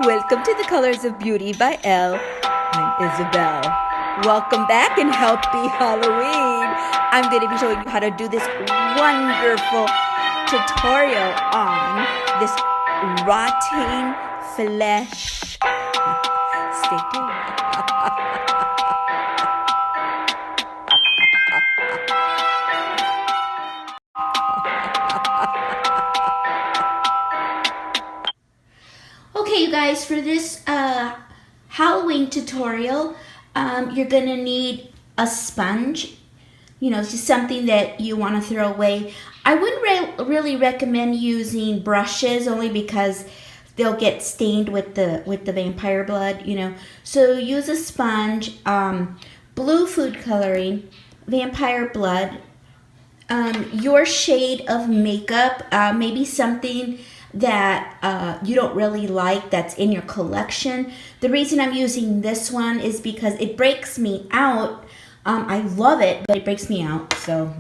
Welcome to The Colors of Beauty by Elle. I'm Isabelle. Welcome back and happy Halloween. I'm going to be showing you how to do this wonderful tutorial on this rotting flesh. Stay tuned. Okay, you guys, for this Halloween tutorial, you're going to need a sponge. You know, it's just something that you want to throw away. I wouldn't really recommend using brushes, only because they'll get stained with the vampire blood, you know. So use a sponge, blue food coloring, vampire blood, your shade of makeup, maybe something that you don't really like that's in your collection. The reason I'm using this one is because it breaks me out. I love it, but it breaks me out. So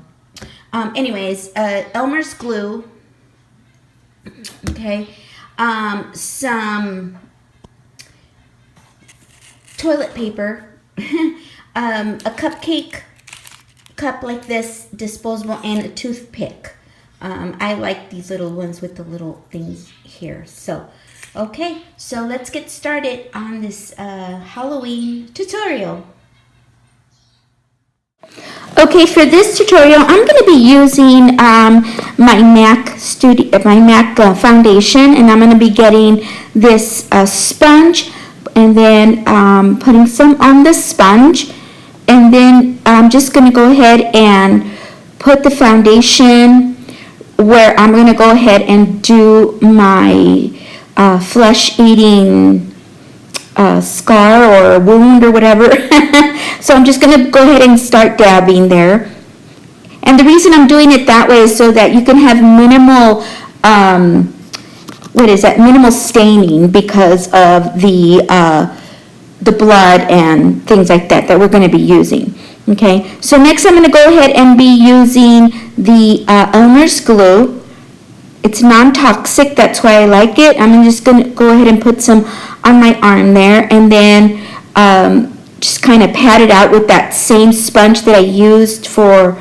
anyways, Elmer's glue, okay, some toilet paper, a cupcake cup like this, disposable, and a toothpick. I like these little ones with the little things here. So, okay, so let's get started on this Halloween tutorial. Okay, for this tutorial, I'm going to be using my MAC foundation, and I'm going to be getting this sponge, and then putting some on the sponge, and then I'm just going to go ahead and put the foundation where I'm going to go ahead and do my flesh-eating scar or wound or whatever. So I'm just going to go ahead and start dabbing there. And the reason I'm doing it that way is so that you can have minimal, minimal staining because of the blood and things like that we're going to be using. Okay, so next I'm going to go ahead and be using the Elmer's glue. It's non-toxic, that's why I like it. I'm just going to go ahead and put some on my arm there, and then just kind of pat it out with that same sponge that I used for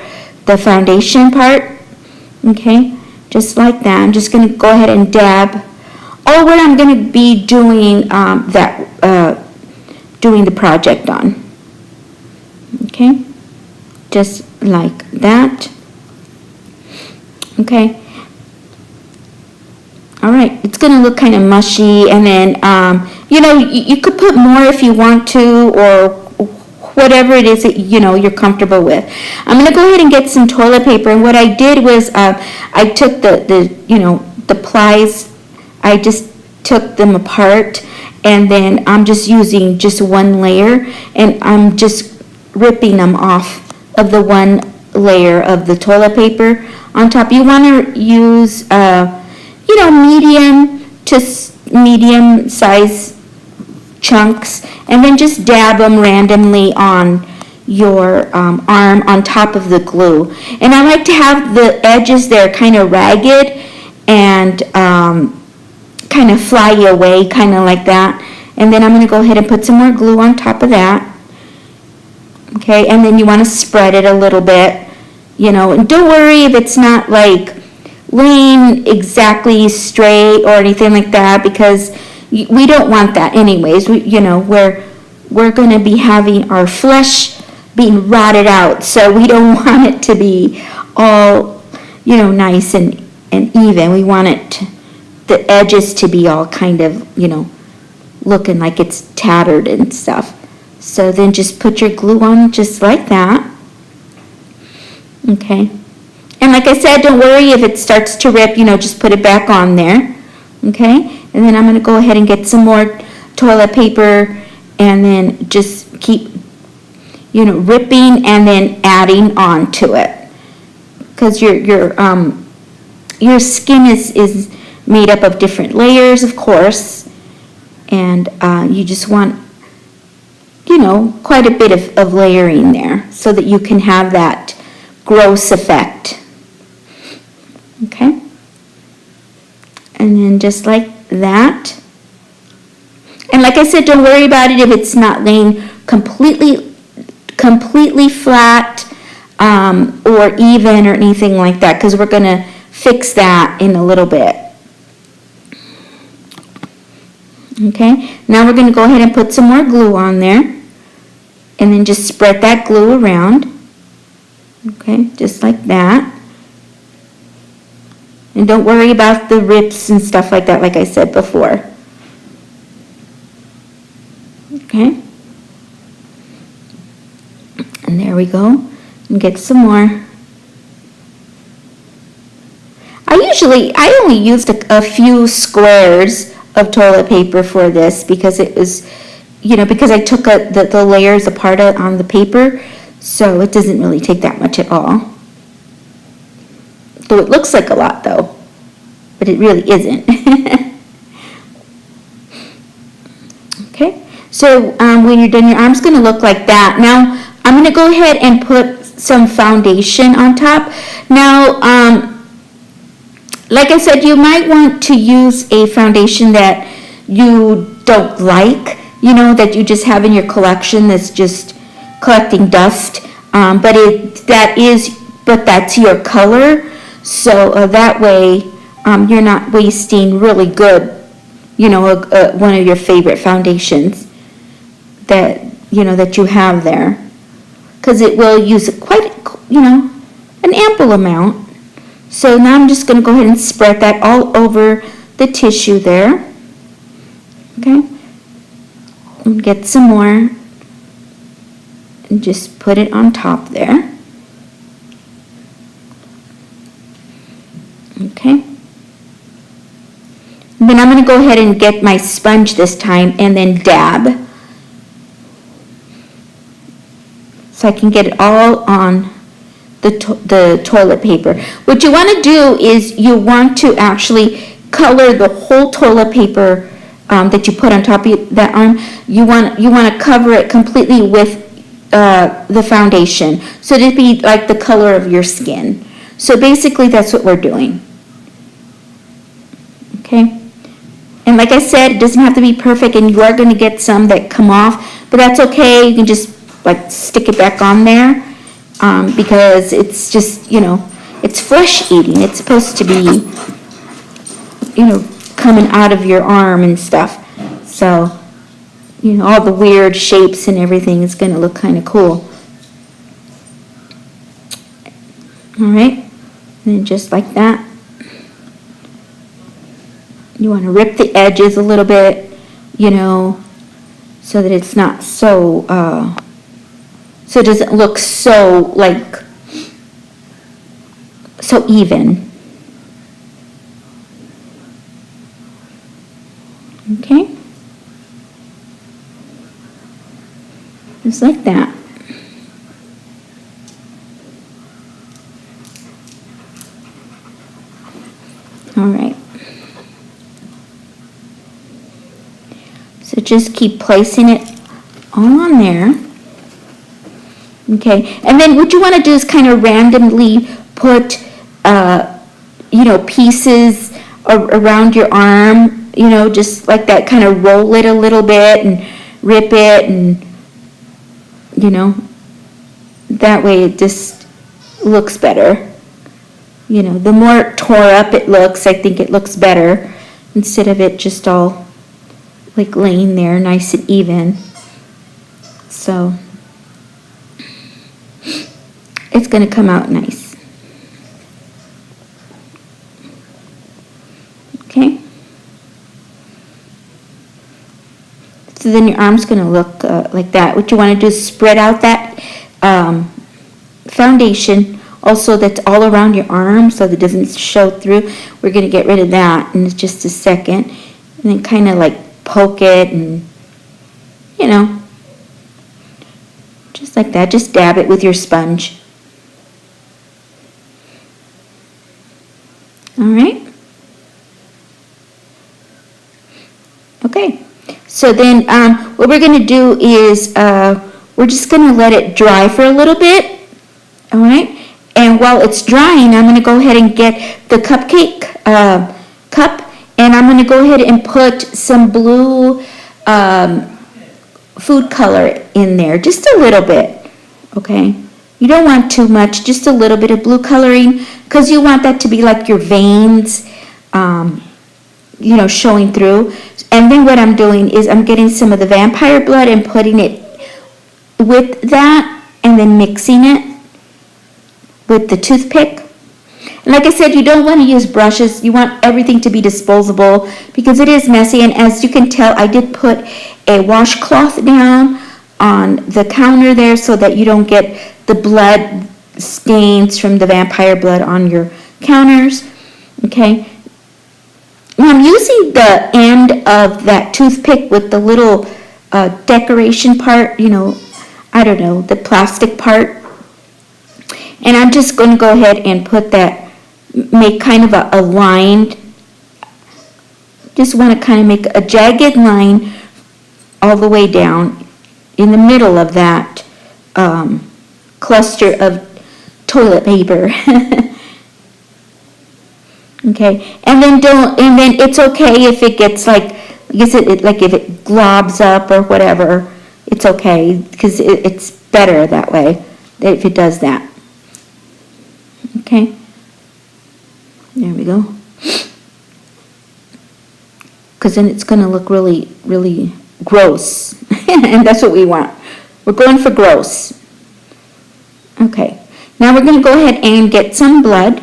the foundation part. Okay, just like that. I'm just going to go ahead and dab all what I'm going to be doing doing the project on. Okay, just like that. Okay, all right, it's gonna look kind of mushy, and then you know, you could put more if you want to, or whatever it is that you're comfortable with. I'm gonna go ahead and get some toilet paper, and what I did was I took the plies, I just took them apart, and then I'm just using just one layer, and I'm just ripping them off of the one layer of the toilet paper on top. You want to use medium to medium size chunks, and then just dab them randomly on your arm on top of the glue. And I like to have the edges there kind of ragged and kind of fly away, kind of like that. And then I'm going to go ahead and put some more glue on top of that. Okay, and then you want to spread it a little bit, and don't worry if it's not like laying exactly straight or anything like that, because we don't want that anyways. We're going to be having our flesh being rotted out, so we don't want it to be all, nice and even. We want the edges to be all kind of, looking like it's tattered and stuff. So then just put your glue on just like that. Okay. And like I said, don't worry if it starts to rip, just put it back on there. Okay. And then I'm going to go ahead and get some more toilet paper, and then just keep, ripping and then adding on to it. Because your skin is made up of different layers, of course. And you just want quite a bit of layering there so that you can have that gross effect. Okay, and then just like that, And like I said, don't worry about it if it's not laying completely flat or even or anything like that, because we're going to fix that in a little bit. Okay, now we're going to go ahead and put some more glue on there, and then just spread that glue around. Okay, just like that. And don't worry about the rips and stuff like that, like I said before. Okay, and there we go. And get some more. I only used a few squares of toilet paper for this, because it was, because I took the layers apart on the paper, so it doesn't really take that much at all. Though it looks like a lot though, but it really isn't. Okay, so when you're done, your arm's going to look like that. Now I'm going to go ahead and put some foundation on top. Now, like I said, you might want to use a foundation that you don't like, that you just have in your collection that's just collecting dust. But that's your color. So that way, you're not wasting really good, one of your favorite foundations that you have there, because it will use quite, an ample amount. So now I'm just going to go ahead and spread that all over the tissue there. Okay, and get some more and just put it on top there. Okay, and then I'm going to go ahead and get my sponge this time and then dab, so I can get it all on the toilet paper. What you want to do is you want to actually color the whole toilet paper that you put on top of that arm. You want to cover it completely with the foundation, so it'd be like the color of your skin. So basically that's what we're doing. Okay, and like I said, it doesn't have to be perfect, and you are going to get some that come off, but that's okay. You can just like stick it back on there. Because it's just, it's flesh eating. It's supposed to be, coming out of your arm and stuff. So, all the weird shapes and everything is going to look kind of cool. All right, and then just like that. You want to rip the edges a little bit, so that it's not so it doesn't look so even. Okay, just like that. All right, so just keep placing it all on there. Okay, and then what you want to do is kind of randomly put, pieces around your arm, just like that, kind of roll it a little bit and rip it, and, that way it just looks better. The more tore up it looks, I think it looks better, instead of it just all like laying there nice and even. So it's going to come out nice. Okay. So then your arm's going to look like that. What you want to do is spread out that foundation, also that's all around your arm, so that it doesn't show through. We're going to get rid of that in just a second. And then kind of like poke it and, just like that. Just dab it with your sponge. All right. Okay. So then what we're going to do is we're just going to let it dry for a little bit. All right. And while it's drying, I'm going to go ahead and get the cupcake cup, and I'm going to go ahead and put some blue food color in there, just a little bit, okay? You don't want too much, just a little bit of blue coloring, because you want that to be like your veins, you know, showing through. And then what I'm doing is I'm getting some of the vampire blood and putting it with that, and then mixing it with the toothpick. And like I said, you don't want to use brushes. You want everything to be disposable because it is messy. And as you can tell, I did put a washcloth down on the counter there so that you don't get the blood stains from the vampire blood on your counters. Okay. Now I'm using the end of that toothpick with the little decoration part, you know, I don't know, the plastic part. And I'm just going to go ahead and put that, make kind of a line. Just want to kind of make a jagged line all the way down in the middle of that cluster of toilet paper. Okay, and then it's okay if it gets like, I guess like if it globs up or whatever, it's okay because it's better that way if it does that. Okay, there we go. Because then it's going to look really, really gross, and that's what we want. We're going for gross. Okay, now we're going to go ahead and get some blood.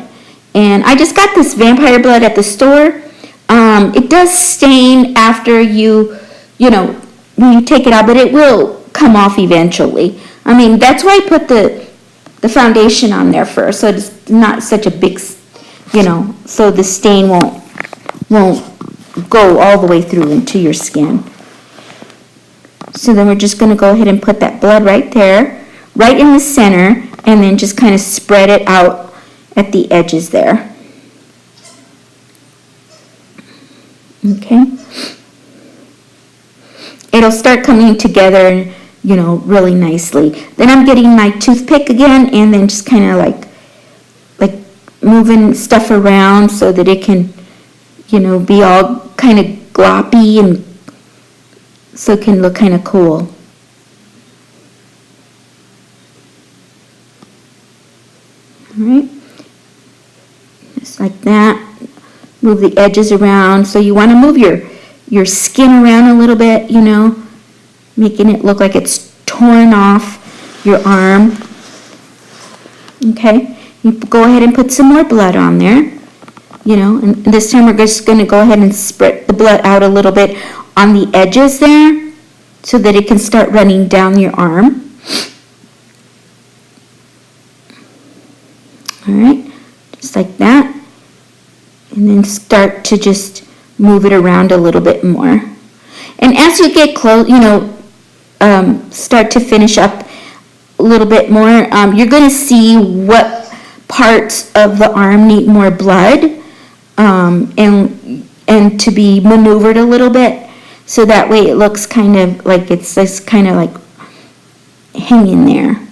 And I just got this vampire blood at the store. It does stain after you know, when you take it out, but it will come off eventually. I mean, that's why I put the foundation on there first, so it's not such a big, you know, so the stain won't go all the way through into your skin. So then we're just going to go ahead and put that blood right there, right in the center, and then just kind of spread it out at the edges there. Okay. It'll start coming together, you know, really nicely. Then I'm getting my toothpick again and then just kind of like moving stuff around so that it can, you know, be all kind of gloppy and so it can look kind of cool. All right. Just like that. Move the edges around. So you want to move your skin around a little bit, you know, making it look like it's torn off your arm. Okay. You go ahead and put some more blood on there, you know, and this time we're just going to go ahead and spread the blood out a little bit on the edges there so that it can start running down your arm. All right. Just like that. And then start to just move it around a little bit more. And as you get close, you know, start to finish up a little bit more, you're going to see what parts of the arm need more blood and to be maneuvered a little bit. So that way it looks kind of like it's just kind of like hanging there.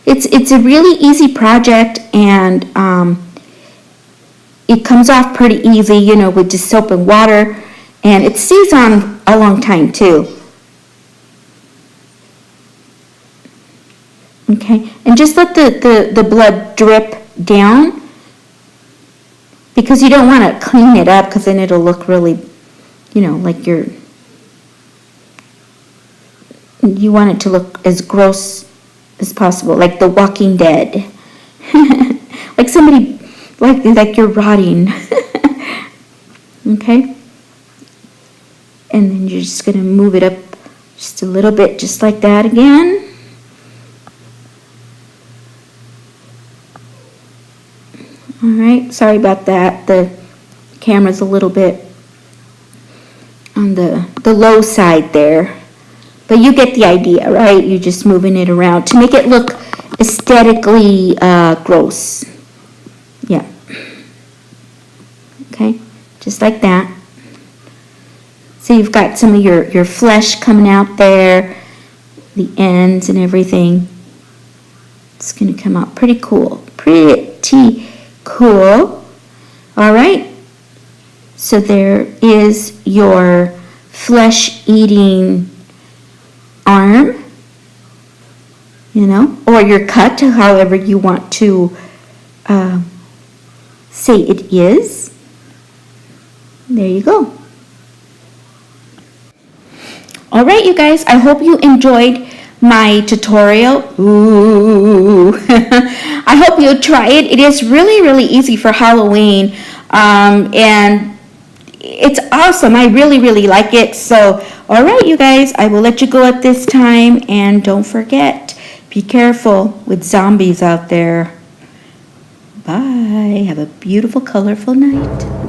It's a really easy project, and it comes off pretty easy, you know, with just soap and water, and it stays on a long time too. Okay, and just let the blood drip down because you don't want to clean it up because then it'll look really, you know, like you want it to look as gross as possible, like The Walking Dead. Like somebody, like you're rotting. Okay? And then you're just going to move it up just a little bit, just like that again. All right, sorry about that. The camera's a little bit on the low side there. But you get the idea, right? You're just moving it around to make it look aesthetically gross. Yeah. Okay, just like that. So you've got some of your flesh coming out there, the ends and everything. It's going to come out pretty cool. Pretty cool. All right. So there is your flesh-eating arm, or your cut, however you want to say it is. There you go. All right, you guys, I hope you enjoyed my tutorial. Ooh. I hope you'll try it. It is really, really easy for Halloween, and it's awesome. I really, really like it. So, all right, you guys, I will let you go at this time, and don't forget, be careful with zombies out there. Bye. Have a beautiful, colorful night.